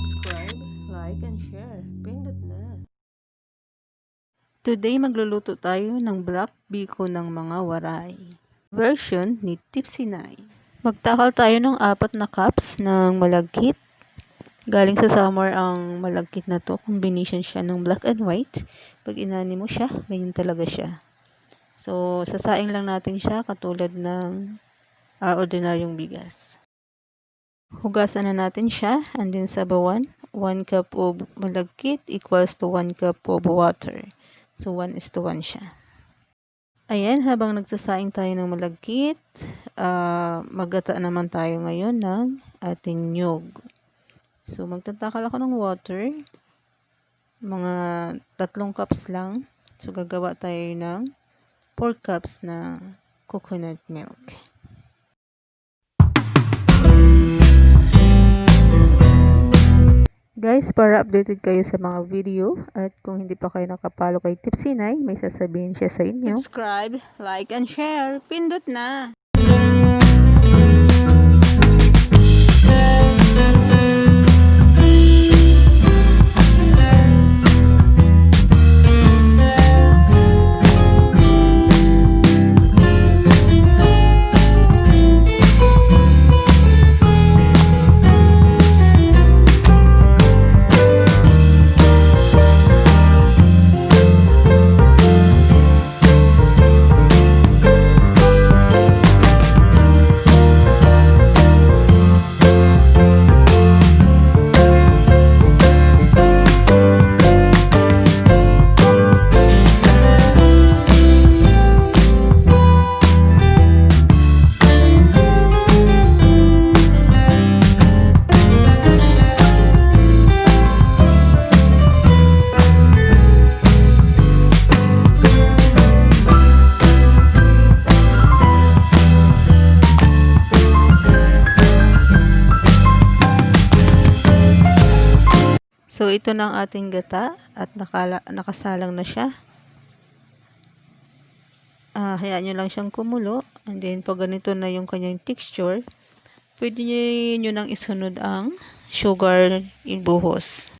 subscribe, like, and share. Pindot na! Today magluluto tayo ng black biko ng mga waray. Version ni Tipsy Nai. Magtakal tayo ng 4 na cups ng malagkit. Galing sa Samar ang malagkit na to. Combination siya ng black and white. Pag inani mo siya, ganyan talaga siya. So, sasaing lang natin siya katulad ng ordinaryong bigas. Hugasan na natin siya and then sabawan. 1 cup of malagkit equals to 1 cup of water. So, 1:1 siya. Ayan, habang nagsasaing tayo ng malagkit, maggata naman tayo ngayon ng ating nyog. So, magtatakal ako ng water. Mga 3 cups lang. So, gagawa tayo ng 4 cups na coconut milk. Guys, para updated kayo sa mga video at kung hindi pa kayo nakapalo kay Tipsy Nai, may sasabihin siya sa inyo. Subscribe, like, and share. Pindot na! So, ito na ang ating gata at nakasalang na siya. Hayaan nyo lang siyang kumulo. And then, pag ganito na yung kanyang texture, pwede nyo nang isunod ang sugar ibuhos.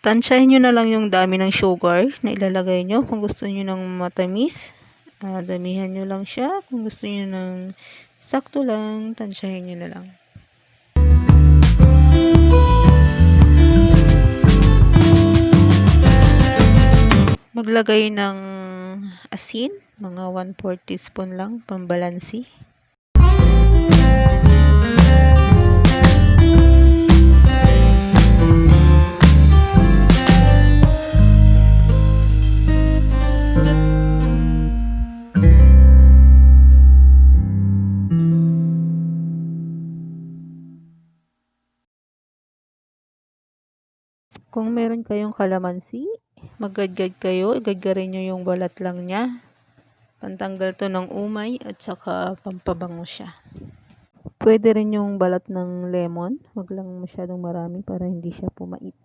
Tansyahin nyo na lang yung dami ng sugar na ilalagay nyo. Kung gusto nyo ng matamis, damihan nyo lang siya. Kung gusto nyo ng sakto lang, tansyahin nyo na lang. Maglagay ng asin, mga 1/4 teaspoon lang, pambalansi. Kung meron kayong kalamansi, maggadgad kayo, igadgarin nyo yung balat lang niya. Pantanggal to ng umay at saka pampabango siya. Pwede rin yung balat ng lemon, wag lang masyadong marami para hindi siya pumait.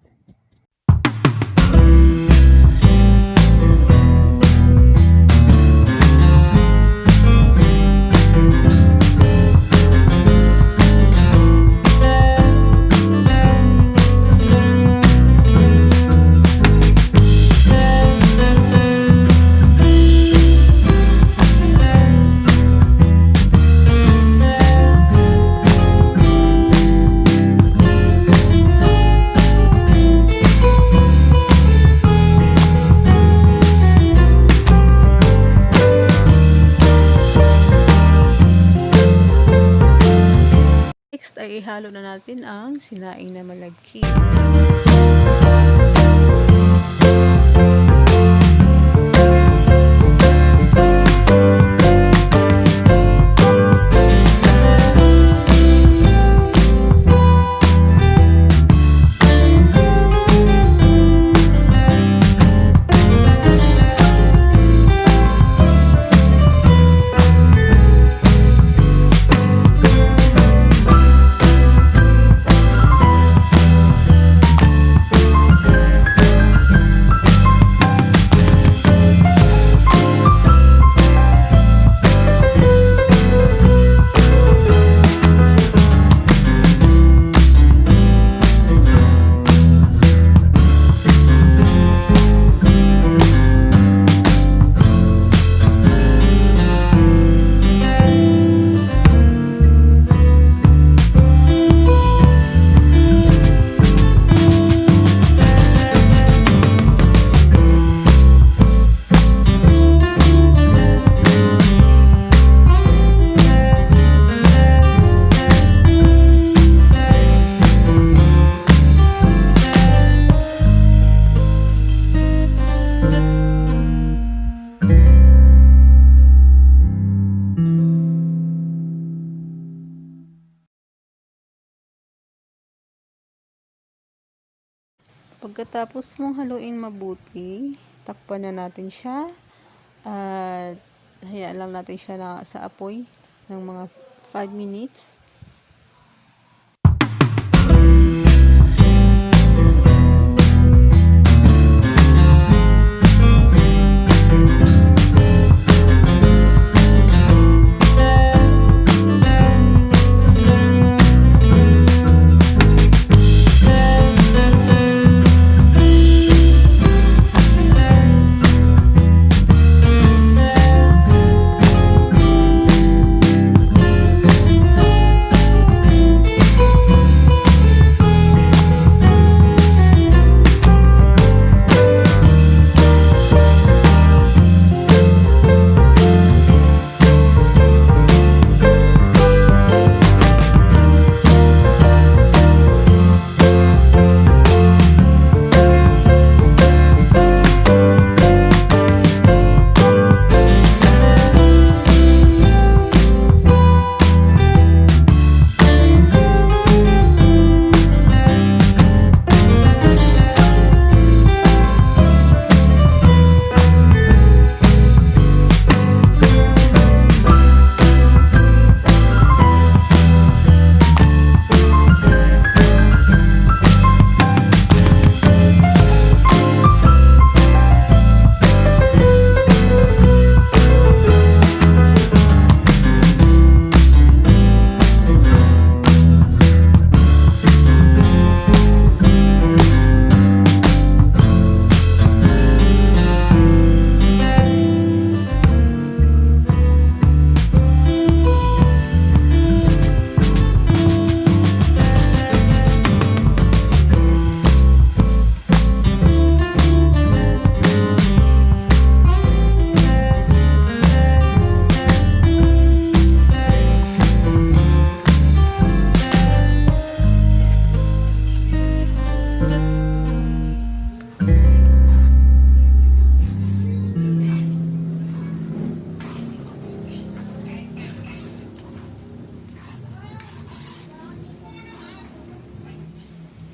Next ay ihalo na natin ang sinaing na malagkit. Pagkatapos mong haluin mabuti, takpan na natin siya at hayaan lang natin siya sa apoy ng mga 5 minutes.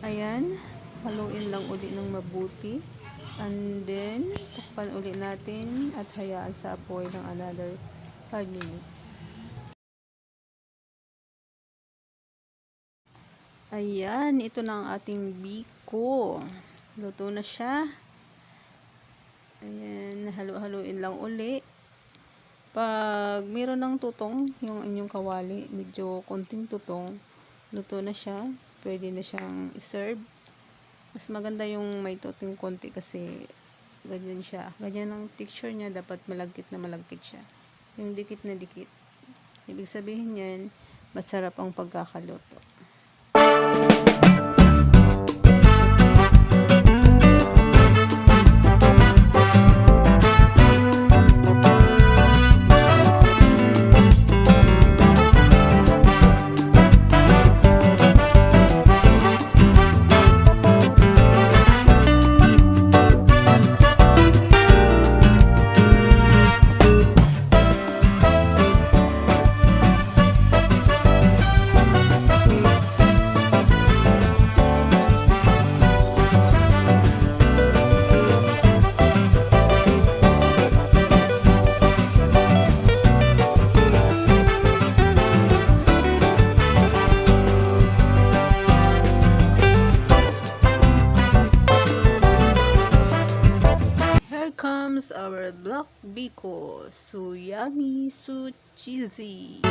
Ayan, haluin lang uli ng mabuti. And then, takpan uli natin at hayaan sa apoy ng another 5 minutes. Ayan, ito na ang ating biko. Luto na siya. Ayan, halu-haluin lang uli. Pag mayroon ng tutong, yung inyong kawali, medyo konting tutong, luto na siya. Pwede na siyang i-serve. Mas maganda yung may tuting konti kasi ganyan siya. Ganyan ang texture niya, dapat malagkit na malagkit siya. Yung dikit na dikit. Ibig sabihin yan, masarap ang pagkakaluto. Comes our black biko, so yummy, so cheesy.